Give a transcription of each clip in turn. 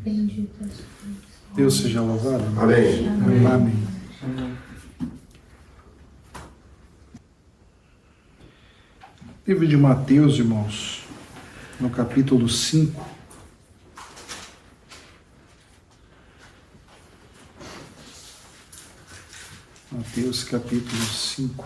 Bendita. Deus seja louvado. Amém. Amém. Amém. Livro de Mateus, irmãos, no capítulo 5. Mateus, capítulo 5.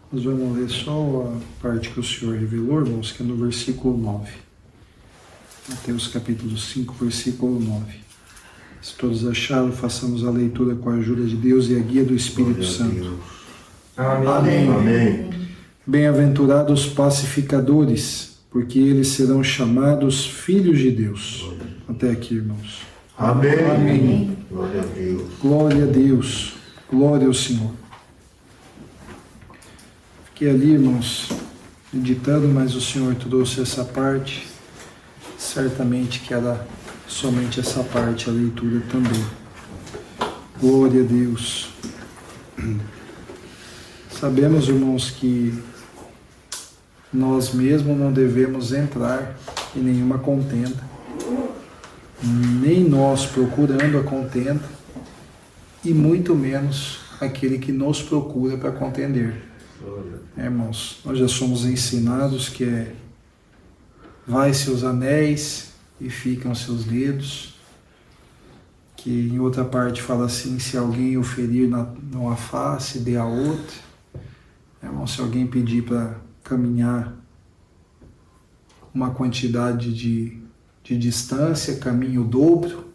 Nós vamos ler só a parte que o Senhor revelou, irmãos, que é no versículo 9. Mateus capítulo 5, versículo 9. Se todos acharam, façamos a leitura com a ajuda de Deus e a guia do Espírito Santo. Amém. Amém. Bem-aventurados os pacificadores, porque eles serão chamados filhos de Deus. Até aqui, irmãos. Amém. Amém. Glória a Deus. Glória a Deus. Glória ao Senhor. Fiquei ali, irmãos, meditando, mas o Senhor trouxe essa parte. Certamente que era somente essa parte, a leitura também. Glória a Deus. Sabemos, irmãos, que nós mesmos não devemos entrar em nenhuma contenda, nem nós procurando a contenda, e muito menos aquele que nos procura para contender. Irmãos, nós já somos ensinados que vai-se os anéis e ficam seus dedos, que em outra parte fala assim, se alguém o ferir numa face, dê a outra. Irmão, se alguém pedir para caminhar uma quantidade de distância, caminho o dobro,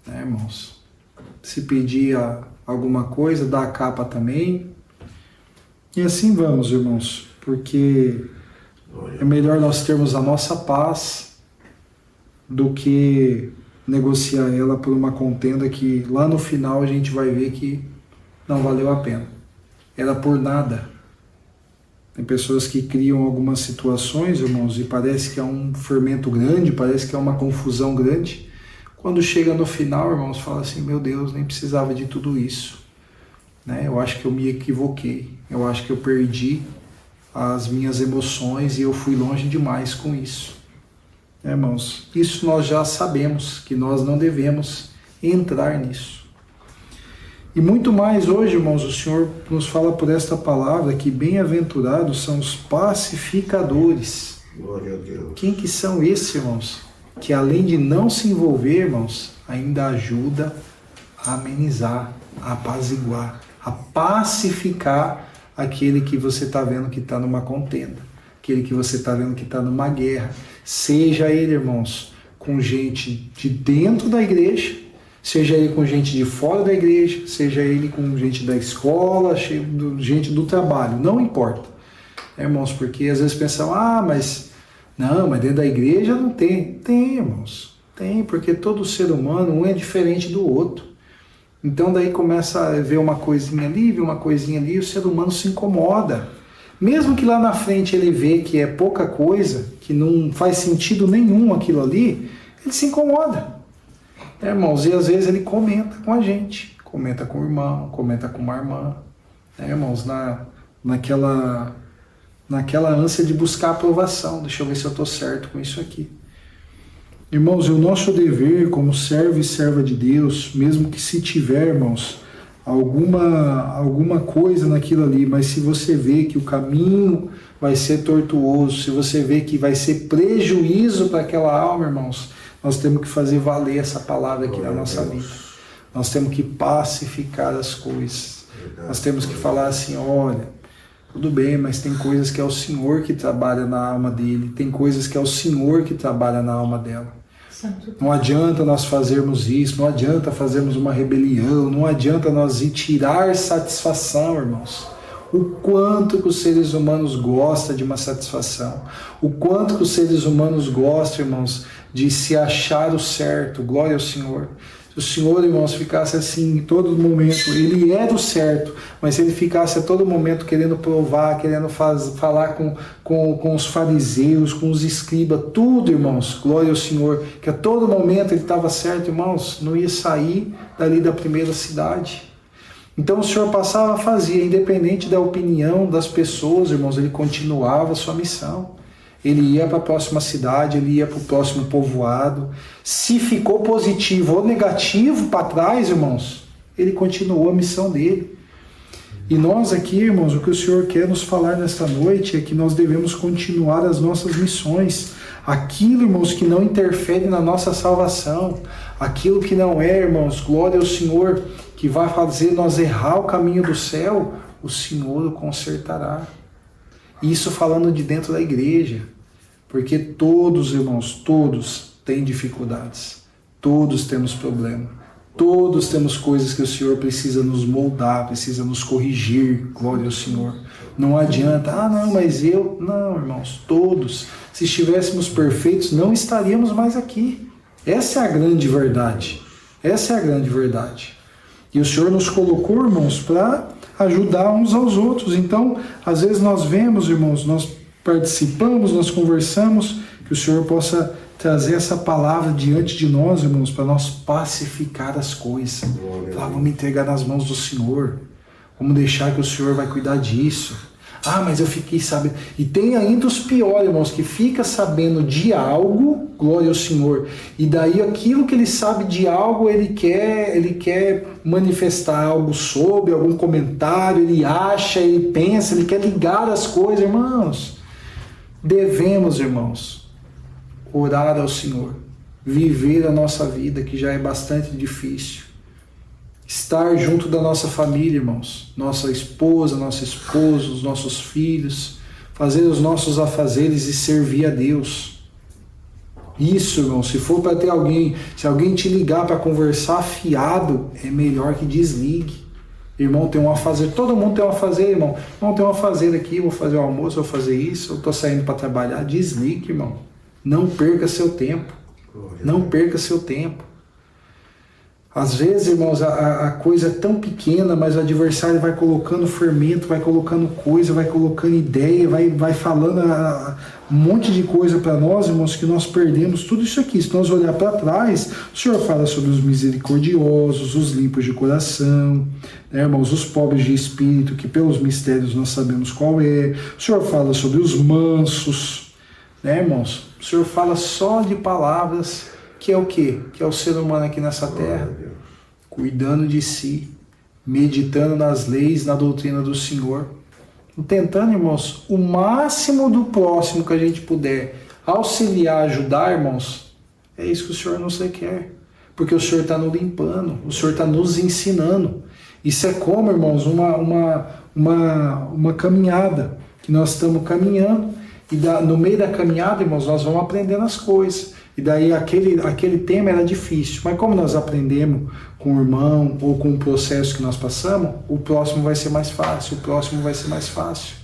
né, irmãos? Se pedir alguma coisa, dá a capa também. E assim vamos, irmãos, porque é melhor nós termos a nossa paz do que negociar ela por uma contenda que lá no final a gente vai ver que não valeu a pena. Era por nada. Tem pessoas que criam algumas situações, irmãos, e parece que é um fermento grande, parece que é uma confusão grande. Quando chega no final, irmãos, fala assim, meu Deus, nem precisava de tudo isso. Né? Eu acho que eu me equivoquei, eu acho que eu perdi as minhas emoções e eu fui longe demais com isso. Irmãos, isso nós já sabemos, que nós não devemos entrar nisso. E muito mais hoje, irmãos, o Senhor nos fala por esta palavra que bem-aventurados são os pacificadores. Glória a Deus. Quem que são esses, irmãos? Que além de não se envolver, irmãos, ainda ajuda a amenizar, a apaziguar, a pacificar aquele que você está vendo que está numa contenda, aquele que você está vendo que está numa guerra. Seja ele, irmãos, com gente de dentro da igreja, seja ele com gente de fora da igreja, seja ele com gente da escola, gente do trabalho, não importa. Irmãos, porque às vezes pensam, mas dentro da igreja não tem. Tem, irmãos, tem, porque todo ser humano, um é diferente do outro. Então daí começa a ver uma coisinha ali, e o ser humano se incomoda. Mesmo que lá na frente ele vê que é pouca coisa, que não faz sentido nenhum aquilo ali, ele se incomoda. Irmãos, e às vezes ele comenta com a gente, comenta com o irmão, comenta com uma irmã. Irmãos, naquela ânsia de buscar aprovação. Deixa eu ver se eu estou certo com isso aqui. Irmãos, o nosso dever como servo e serva de Deus, mesmo que se tiver, irmãos, alguma coisa naquilo ali, mas se você vê que o caminho vai ser tortuoso, se você vê que vai ser prejuízo para aquela alma, irmãos, nós temos que fazer valer essa palavra aqui na nossa vida. Nós temos que pacificar as coisas. Nós temos que falar assim, olha, tudo bem, mas tem coisas que é o Senhor que trabalha na alma dele, tem coisas que é o Senhor que trabalha na alma dela. Não adianta nós fazermos isso, não adianta fazermos uma rebelião, não adianta nós ir tirar satisfação, irmãos. O quanto que os seres humanos gostam de uma satisfação, o quanto que os seres humanos gostam, irmãos, de se achar o certo, glória ao Senhor. Se o Senhor, irmãos, ficasse assim em todo momento, ele era o certo, mas se ele ficasse a todo momento querendo provar, querendo falar com os fariseus, com os escribas, tudo, irmãos, glória ao Senhor, que a todo momento ele estava certo, irmãos, não ia sair dali da primeira cidade. Então o Senhor passava a fazer, independente da opinião das pessoas, irmãos, ele continuava a sua missão. Ele ia para a próxima cidade, ele ia para o próximo povoado. Se ficou positivo ou negativo para trás, irmãos, ele continuou a missão dele. E nós aqui, irmãos, o que o Senhor quer nos falar nesta noite é que nós devemos continuar as nossas missões. Aquilo, irmãos, que não interfere na nossa salvação, aquilo que não é, irmãos, glória ao Senhor, que vai fazer nós errar o caminho do céu, o Senhor o consertará. Isso falando de dentro da igreja, porque todos, irmãos, todos têm dificuldades, todos temos problema, todos temos coisas que o Senhor precisa nos moldar, precisa nos corrigir, glória ao Senhor. Não adianta, não, mas eu... Não, irmãos, todos. Se estivéssemos perfeitos, não estaríamos mais aqui. Essa é a grande verdade. Essa é a grande verdade. E o Senhor nos colocou, irmãos, para ajudar uns aos outros. Então, às vezes nós vemos, irmãos, nós participamos, nós conversamos, que o Senhor possa trazer essa palavra diante de nós, irmãos, para nós pacificar as coisas. Vamos entregar nas mãos do Senhor. Vamos deixar que o Senhor vai cuidar disso. Mas eu fiquei sabendo. E tem ainda os piores, irmãos, que fica sabendo de algo, glória ao Senhor, e daí aquilo que ele sabe de algo, ele quer manifestar algo sobre, algum comentário, ele acha, ele pensa, ele quer ligar as coisas, irmãos. Devemos, irmãos, orar ao Senhor, viver a nossa vida, que já é bastante difícil. Estar junto da nossa família, irmãos, nossa esposa, nosso esposo, os nossos filhos, fazer os nossos afazeres e servir a Deus. Isso, irmão, se for para ter alguém, se alguém te ligar para conversar afiado, é melhor que desligue. Irmão, tem um afazer, todo mundo tem um afazer, irmão. Não tem um afazer aqui, vou fazer o almoço, vou fazer isso, eu estou saindo para trabalhar. Desligue, irmão. Não perca seu tempo. Não perca seu tempo. Às vezes, irmãos, a coisa é tão pequena, mas o adversário vai colocando fermento, vai colocando coisa, vai colocando ideia, vai falando um monte de coisa para nós, irmãos, que nós perdemos tudo isso aqui. Se nós olhar para trás, o Senhor fala sobre os misericordiosos, os limpos de coração, né, irmãos, os pobres de espírito, que pelos mistérios nós sabemos qual é. O Senhor fala sobre os mansos, né, irmãos? O Senhor fala só de palavras que é o quê? Que é o ser humano aqui nessa terra, cuidando de si, meditando nas leis, na doutrina do Senhor, tentando, irmãos, o máximo do próximo que a gente puder auxiliar, ajudar, irmãos. É isso que o Senhor nos requer, porque o Senhor está nos limpando, o Senhor está nos ensinando. Isso é como, irmãos, uma caminhada, que nós estamos caminhando, e no meio da caminhada, irmãos, nós vamos aprendendo as coisas. E daí aquele tema era difícil, mas como nós aprendemos com o irmão ou com o processo que nós passamos, o próximo vai ser mais fácil, o próximo vai ser mais fácil.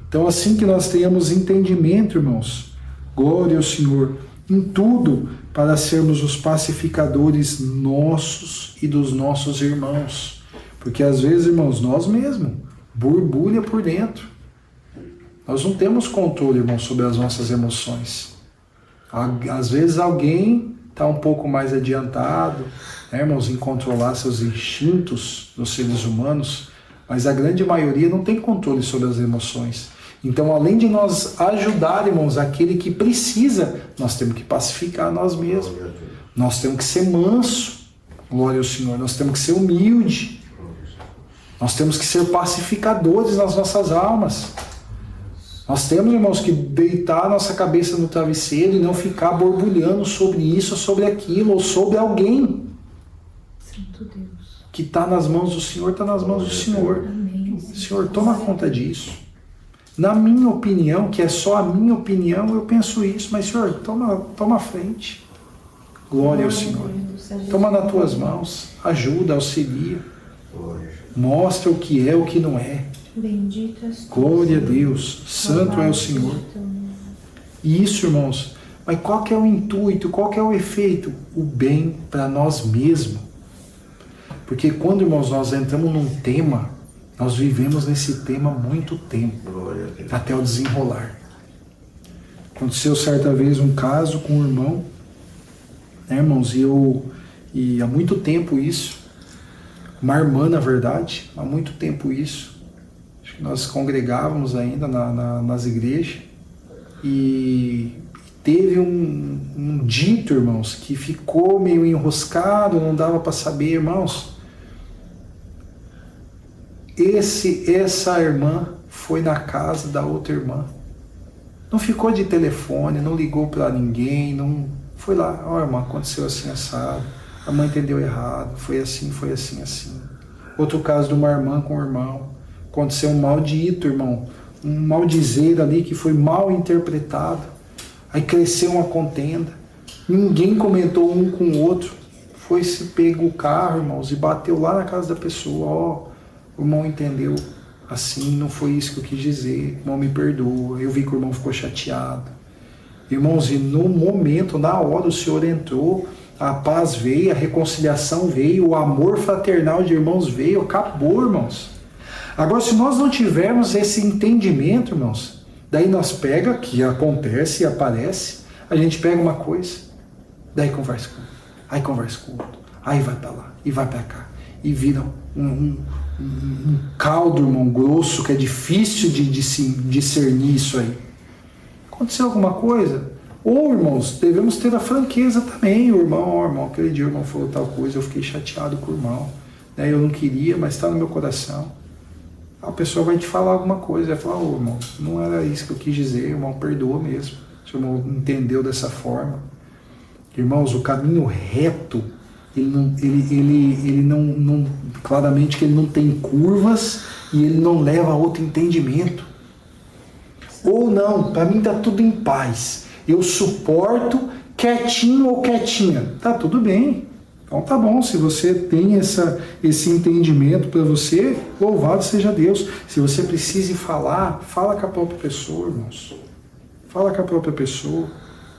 Então assim que nós tenhamos entendimento, irmãos, glória ao Senhor, em tudo, para sermos os pacificadores nossos e dos nossos irmãos. Porque às vezes, irmãos, nós mesmos, borbulha por dentro. Nós não temos controle, irmãos, sobre as nossas emoções. Às vezes alguém está um pouco mais adiantado, né, irmãos, em controlar seus instintos dos seres humanos, mas a grande maioria não tem controle sobre as emoções. Então, além de nós ajudar, irmãos, aquele que precisa, nós temos que pacificar nós mesmos. Nós temos que ser manso, glória ao Senhor, nós temos que ser humilde. Nós temos que ser pacificadores nas nossas almas. Nós temos, irmãos, que deitar a nossa cabeça no travesseiro e não ficar borbulhando sobre isso, sobre aquilo, ou sobre alguém. Santo Deus. Que está nas mãos do Senhor, está nas mãos do Senhor. Amém. Senhor, toma conta disso. Na minha opinião, que é só a minha opinião, eu penso isso, mas, Senhor, toma a frente. Glória ao Senhor. Toma nas tuas mãos, ajuda, auxilia. Mostra o que é, o que não é. Bendito és tu, glória a Deus, santo é o Senhor. E isso, irmãos, Mas qual que é o intuito, qual que é o efeito? O bem para nós mesmos. Porque quando, irmãos, nós entramos num tema, nós vivemos nesse tema há muito tempo, Glória a Deus. até o desenrolar. Aconteceu certa vez um caso com um irmão, né, irmãos, e há muito tempo isso, uma irmã, na verdade, há muito tempo isso, acho que nós congregávamos ainda nas igrejas, e teve um dito, irmãos, que ficou meio enroscado, não dava para saber, irmãos. Essa irmã foi na casa da outra irmã. Não ficou de telefone, não ligou para ninguém, não foi lá, ó, irmã, aconteceu assim, assado, a mãe entendeu errado, foi assim, assim. Outro caso de uma irmã com um irmão, aconteceu um maldito, irmão, um maldizer ali que foi mal interpretado, aí cresceu uma contenda, ninguém comentou um com o outro, foi-se pego o carro, irmãos, e bateu lá na casa da pessoa, ó, o irmão entendeu assim, não foi isso que eu quis dizer, irmão, me perdoa, eu vi que o irmão ficou chateado. Irmãos, e no momento, na hora, o Senhor entrou, a paz veio, a reconciliação veio, o amor fraternal de irmãos veio, acabou, irmãos. Agora, se nós não tivermos esse entendimento, irmãos, daí nós pega, que acontece e aparece, a gente pega uma coisa, daí conversa com outro, aí conversa com outro, aí vai para lá, e vai para cá, e vira um caldo, irmão, grosso, que é difícil de se discernir isso aí. Aconteceu alguma coisa? Ou, irmãos, devemos ter a franqueza também. O irmão, aquele dia o irmão falou tal coisa, eu fiquei chateado com o irmão, né? Eu não queria, mas está no meu coração. A pessoa vai te falar alguma coisa, vai falar, ô, irmão, não era isso que eu quis dizer, irmão, perdoa mesmo. Se o irmão entendeu dessa forma. Irmãos, o caminho reto, ele não claramente que ele não tem curvas e ele não leva a outro entendimento. Ou não, para mim está tudo em paz. Eu suporto quietinho ou quietinha. Tá tudo bem. Então tá bom, se você tem esse entendimento para você, louvado seja Deus. Se você precisa falar, fala com a própria pessoa, irmãos. Fala com a própria pessoa.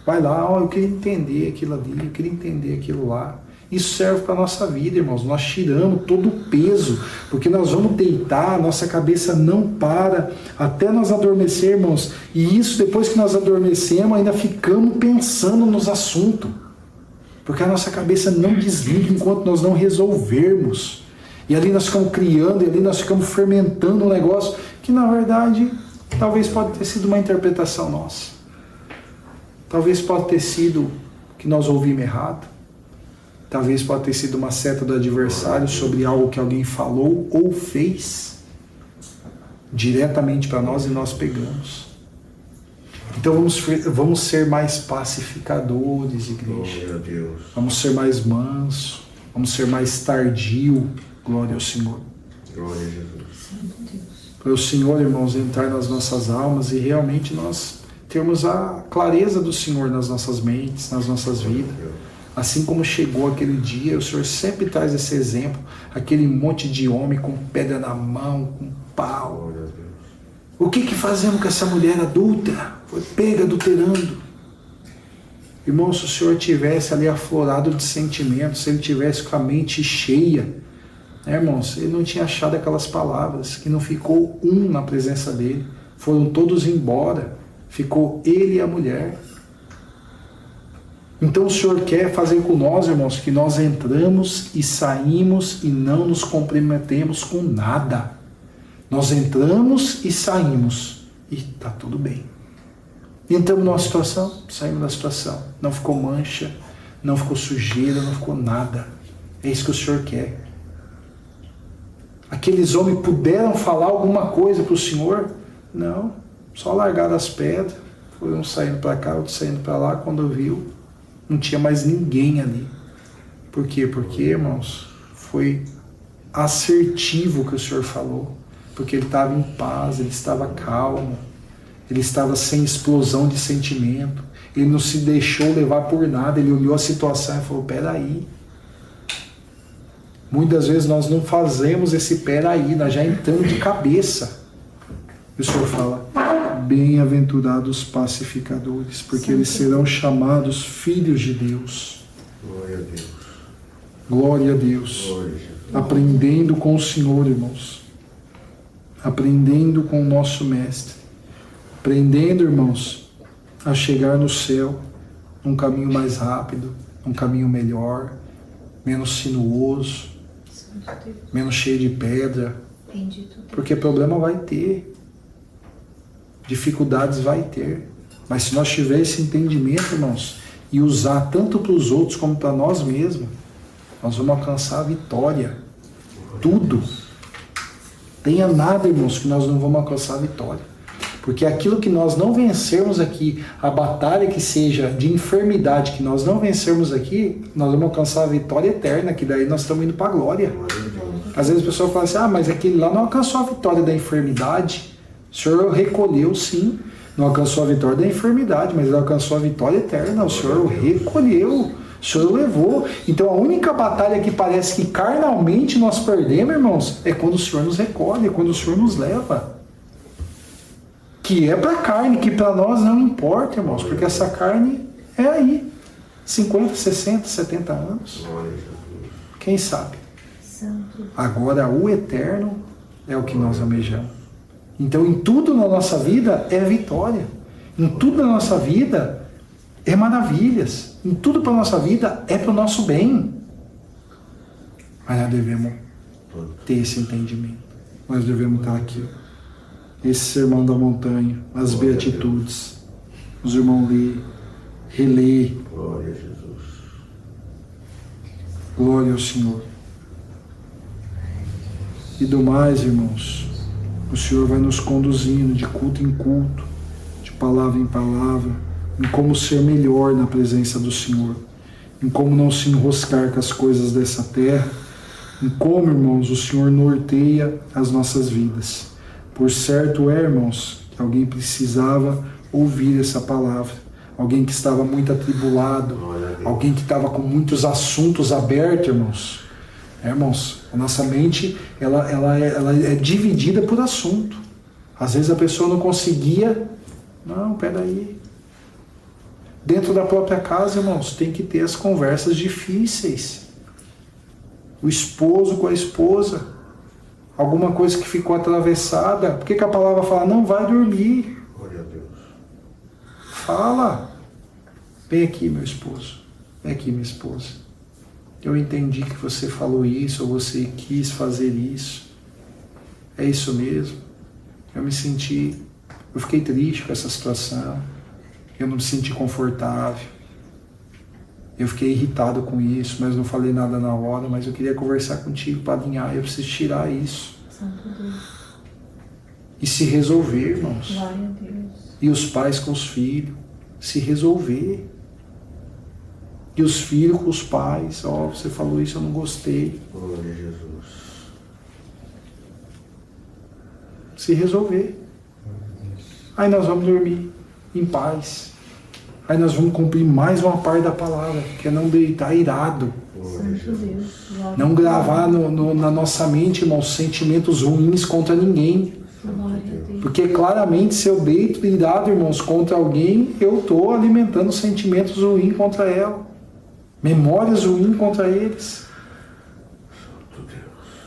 Vai lá, ó, eu queria entender aquilo ali, eu queria entender aquilo lá. Isso serve para a nossa vida, irmãos. Nós tiramos todo o peso, porque nós vamos deitar, nossa cabeça não para, até nós adormecer, irmãos. E isso, depois que nós adormecemos, ainda ficamos pensando nos assuntos. Porque a nossa cabeça não desliga enquanto nós não resolvermos. E ali nós ficamos criando, e ali nós ficamos fermentando um negócio que, na verdade, talvez pode ter sido uma interpretação nossa. Talvez pode ter sido que nós ouvimos errado. Talvez pode ter sido uma seta do adversário sobre algo que alguém falou ou fez diretamente para nós e nós pegamos. Então vamos ser mais pacificadores, igreja. Vamos ser mais mansos, vamos ser mais tardio. Glória ao Senhor. Glória a Jesus. Para o Senhor, irmãos, entrar nas nossas almas e realmente nós termos a clareza do Senhor nas nossas mentes, nas nossas vidas. Assim como chegou aquele dia, o Senhor sempre traz esse exemplo, aquele monte de homem com pedra na mão, com pau. O que fazemos com essa mulher adulta? Foi pega adulterando. Irmão, se o Senhor tivesse ali aflorado de sentimentos, se ele tivesse com a mente cheia, né, irmãos, ele não tinha achado aquelas palavras, que não ficou um na presença dele, foram todos embora, ficou ele e a mulher. Então o Senhor quer fazer com nós, irmãos, que nós entramos e saímos e não nos comprometemos com nada. Nós entramos e saímos e está tudo bem. Entramos numa situação, saímos da situação. Não ficou mancha, não ficou sujeira, não ficou nada. É isso que o Senhor quer. Aqueles homens puderam falar alguma coisa para o Senhor? Não, só largaram as pedras, foram saindo para cá, outros saindo para lá, quando viu, não tinha mais ninguém ali. Por quê? Porque, irmãos, foi assertivo o que o Senhor falou. Porque ele estava em paz, ele estava calmo, ele estava sem explosão de sentimento, ele não se deixou levar por nada, ele olhou a situação e falou, peraí. Muitas vezes nós não fazemos esse peraí, nós já entramos de cabeça. E o Senhor fala, Bem-aventurados pacificadores, porque eles serão chamados filhos de Deus. Glória a Deus. Glória a Deus. Glória a Jesus. Aprendendo com o Senhor, irmãos. Aprendendo com o nosso Mestre. Aprendendo, irmãos, a chegar no céu num caminho mais rápido, num caminho melhor, menos sinuoso, Santo Deus. menos cheio de pedra. Bendito Deus. Porque problema vai ter. Dificuldades vai ter. Mas se nós tivermos esse entendimento, irmãos, e usar tanto para os outros como para nós mesmos, nós vamos alcançar a vitória. Tudo. Tenha nada, irmãos, que nós não vamos alcançar a vitória. Porque aquilo que nós não vencermos aqui, a batalha que seja de enfermidade que nós não vencermos aqui, nós vamos alcançar a vitória eterna, que daí nós estamos indo para a glória. Às vezes a pessoa fala assim, mas aquele lá não alcançou a vitória da enfermidade. O Senhor recolheu, sim. Não alcançou a vitória da enfermidade, mas ele alcançou a vitória eterna. O Senhor o recolheu. O Senhor o levou. Então a única batalha que parece que carnalmente nós perdemos, irmãos, é quando o Senhor nos recolhe, é quando o Senhor nos leva. Que é para a carne, que para nós não importa, irmãos, porque essa carne é aí. 50, 60, 70 anos. Glória a Jesus. Quem sabe? Santo Deus. Agora o eterno é o que nós almejamos. Então em tudo na nossa vida é vitória. Em tudo na nossa vida é maravilhas. Em tudo para a nossa vida é para o nosso bem. Mas nós devemos ter esse entendimento. Nós devemos estar aqui. Esse sermão da montanha, as beatitudes. Os irmãos relê. Glória a Jesus. Glória ao Senhor. E do mais, irmãos, o Senhor vai nos conduzindo de culto em culto, de palavra em palavra, em como ser melhor na presença do Senhor, em como não se enroscar com as coisas dessa terra, em como, irmãos, o Senhor norteia as nossas vidas. Por certo é, irmãos, que alguém precisava ouvir essa palavra, alguém que estava muito atribulado, alguém que estava com muitos assuntos abertos, irmãos. Irmãos, a nossa mente ela é dividida por assunto. Às vezes a pessoa não conseguia. Não, peraí. Dentro da própria casa, irmãos, tem que ter as conversas difíceis. O esposo com a esposa. Alguma coisa que ficou atravessada. Por que a palavra fala, não vai dormir? Glória a Deus. Fala. Vem aqui, meu esposo. Vem aqui, minha esposa. Eu entendi que você falou isso, ou você quis fazer isso. É isso mesmo. Eu fiquei triste com essa situação. Eu não me senti confortável. Eu fiquei irritado com isso, mas não falei nada na hora, mas eu queria conversar contigo para alinhar, eu preciso tirar isso. Santo Deus. E se resolver, irmãos. Glória a Deus. E os pais com os filhos, se resolver. E os filhos com os pais, você falou isso, eu não gostei. Glória a Jesus. Se resolver. Aí nós vamos dormir em paz. Aí nós vamos cumprir mais uma parte da palavra, que é não deitar irado. Santo Deus. Glória Não gravar na nossa mente, irmãos, sentimentos ruins contra ninguém. Glória a Deus. Porque claramente se eu deito irado, irmãos, contra alguém, eu estou alimentando sentimentos ruins contra ela. Memórias ruins contra eles.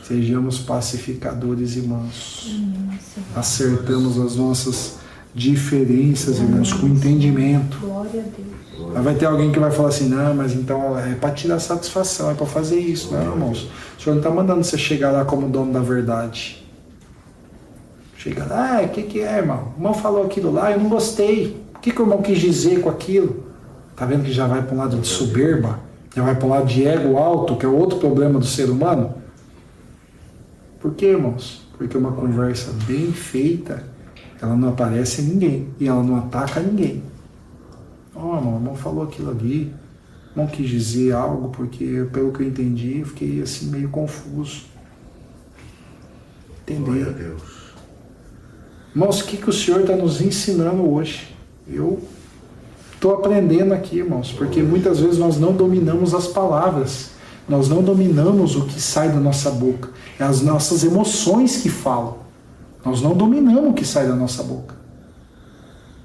Sejamos pacificadores e mansos. Acertamos as nossas diferenças, irmãos, com entendimento. Glória a Deus. Aí vai ter alguém que vai falar assim, não, mas então é para tirar satisfação, é para fazer isso. Não, irmãos. O Senhor não está mandando você chegar lá como dono da verdade. Chega lá, o que é, irmão? O irmão falou aquilo lá, eu não gostei. O que o irmão quis dizer com aquilo? Tá vendo que já vai para um lado de soberba? Já vai para um lado de ego alto, que é outro problema do ser humano? Por quê, irmãos? Porque uma conversa bem feita, ela não aparece em ninguém. E ela não ataca ninguém. Irmão, o irmão falou aquilo ali. O irmão quis dizer algo, porque pelo que eu entendi, eu fiquei assim meio confuso. Glória a Entender. Deus. Irmãos, o que o Senhor está nos ensinando hoje? Eu estou aprendendo aqui, irmãos, porque muitas vezes nós não dominamos as palavras, nós não dominamos o que sai da nossa boca, é as nossas emoções que falam, nós não dominamos o que sai da nossa boca.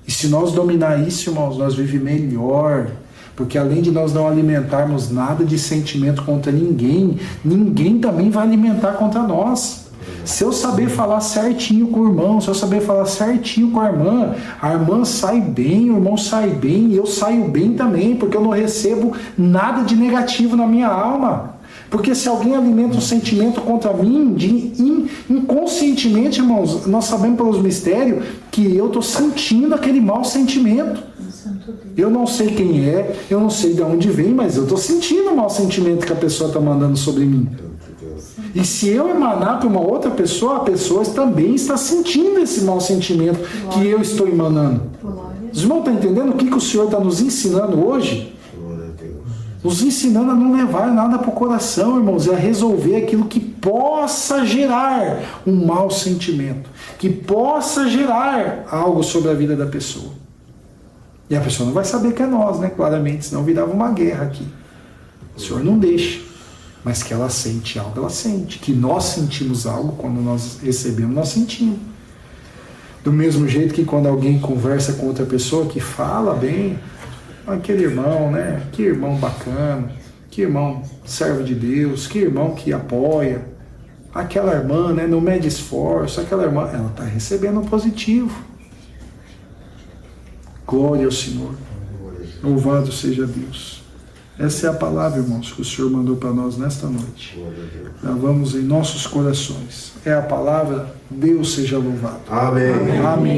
E se nós dominar isso, irmãos, nós vivemos melhor. Porque além de nós não alimentarmos nada de sentimento contra ninguém, ninguém também vai alimentar contra nós. Se eu saber falar certinho com o irmão, se eu saber falar certinho com a irmã sai bem, o irmão sai bem, e eu saio bem também, porque eu não recebo nada de negativo na minha alma. Porque se alguém alimenta um sentimento contra mim, inconscientemente, irmãos, nós sabemos pelos mistérios que eu estou sentindo aquele mau sentimento. Santo Deus. Eu não sei quem é, eu não sei de onde vem, mas eu estou sentindo o mau sentimento que a pessoa está mandando sobre mim. E se eu emanar para uma outra pessoa, a pessoa também está sentindo esse mau sentimento que eu estou emanando. Os irmãos estão entendendo o que o Senhor está nos ensinando hoje? Nos ensinando a não levar nada para o coração, irmãos, e a resolver aquilo que possa gerar um mau sentimento, que possa gerar algo sobre a vida da pessoa. E a pessoa não vai saber que é nós, né? Claramente, senão virava uma guerra aqui. O Senhor não deixa. Mas que ela sente algo, ela sente. Que nós sentimos algo, quando nós recebemos, nós sentimos. Do mesmo jeito que quando alguém conversa com outra pessoa que fala bem, aquele irmão, né? Que irmão bacana, que irmão servo de Deus, que irmão que apoia. Aquela irmã, né? Não mede esforço, aquela irmã, ela está recebendo um positivo. Glória ao Senhor. Louvado seja Deus. Essa é a palavra, irmãos, que o Senhor mandou para nós nesta noite. Gravamos em nossos corações. É a palavra, Deus seja louvado. Amém. Amém.